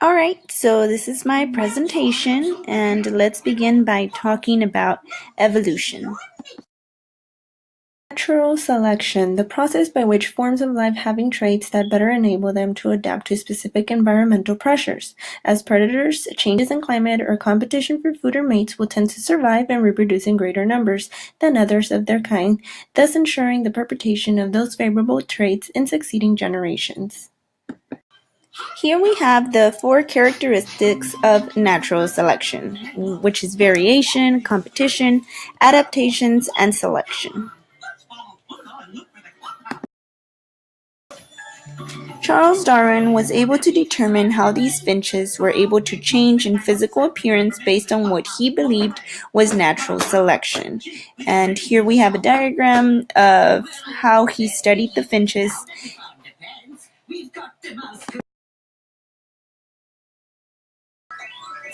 Alright, so this is my presentation, and let's begin by talking about evolution. Natural selection, the process by which forms of life having traits that better enable them to adapt to specific environmental pressures. As predators, changes in climate, or competition for food or mates will tend to survive and reproduce in greater numbers than others of their kind, thus ensuring the perpetuation of those favorable traits in succeeding generations. Here we have the four characteristics of natural selection, which is variation, competition, adaptations, and selection. Charles Darwin was able to determine how these finches were able to change in physical appearance based on what he believed was natural selection. And here we have a diagram of how he studied the finches.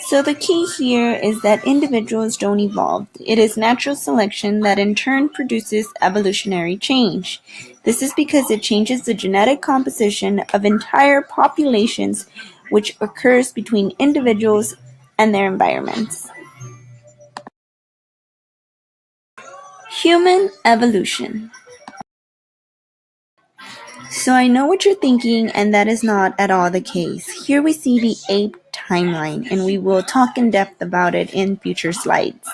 So the key here is that individuals don't evolve. It is natural selection that in turn produces evolutionary change. This is because it changes the genetic composition of entire populations, which occurs between individuals and their environments. Human evolution. So I know what you're thinking, and that is not at all the case. Here we see the ape timeline, and we will talk in depth about it in future slides.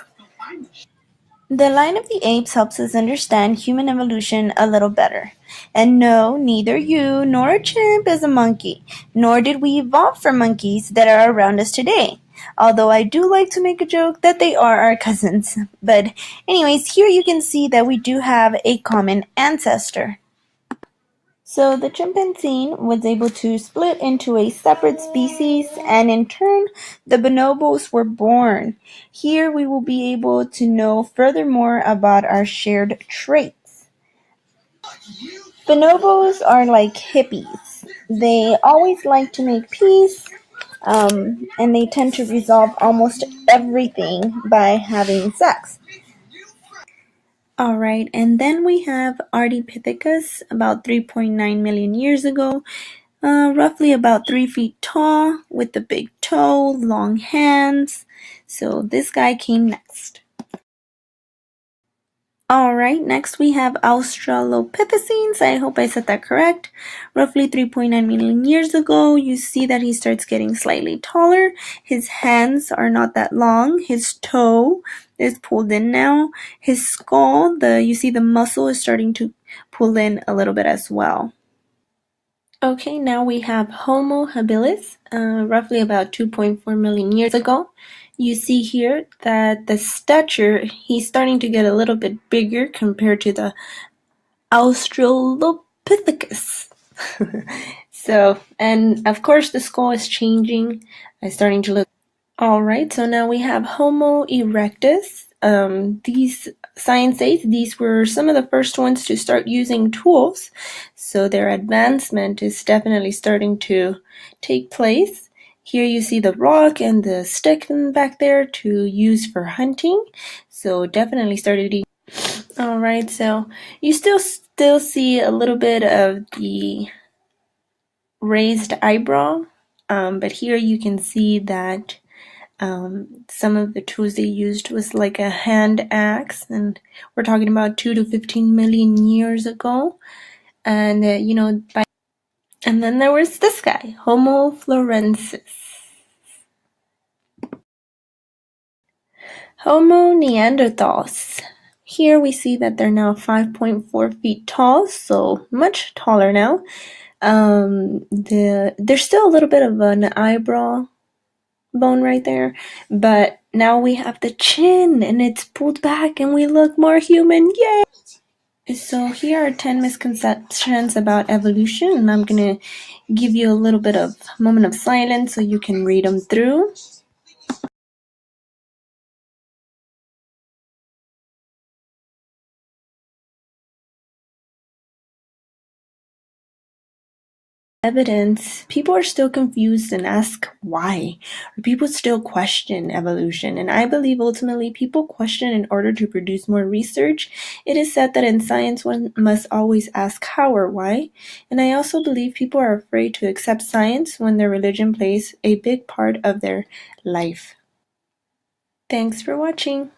The line of the apes helps us understand human evolution a little better. And no, neither you nor a chimp is a monkey, nor did we evolve from monkeys that are around us today. Although I do like to make a joke that they are our cousins. But anyways, here you can see that we do have a common ancestor. So the chimpanzee was able to split into a separate species, and in turn the bonobos were born. Here we will be able to know furthermore about our shared traits. Bonobos are like hippies. They always like to make peace, and they tend to resolve almost everything by having sex. Alright, and then we have Ardipithecus about 3.9 million years ago, roughly about 3 feet tall, with a big toe, long hands. So this guy came next. Alright, next we have Australopithecines. I hope I said that correct. Roughly 3.9 million years ago, you see that he starts getting slightly taller. His hands are not that long. His toe is pulled in now. His skull, you see the muscle is starting to pull in a little bit as well. Okay, now we have Homo habilis, roughly about 2.4 million years ago. You see here that the stature, he's starting to get a little bit bigger compared to the Australopithecus. So, and of course the skull is changing, it's starting to look. Alright, so now we have Homo erectus. These science says these were some of the first ones to start using tools, so their advancement is definitely starting to take place. Here you see the rock and the stick back there to use for hunting, so definitely started. Alright, so you still see a little bit of the raised eyebrow, but here you can see that some of the tools they used was like a hand axe, and we're talking about 2 to 15 million years ago. And and then there was this guy, Homo florensis. Homo neanderthals. Here we see that they're now 5.4 feet tall, so much taller now. There's still a little bit of an eyebrow bone right there, but now we have the chin and it's pulled back and we look more human. Yay! So here are 10 misconceptions about evolution, and I'm gonna give you a little bit of moment of silence so you can read them through. evidence, people are still confused and ask why. People still question evolution, and I believe ultimately people question in order to produce more research. It is said that in science one must always ask how or why, and I also believe people are afraid to accept science when their religion plays a big part of their life. Thanks for watching.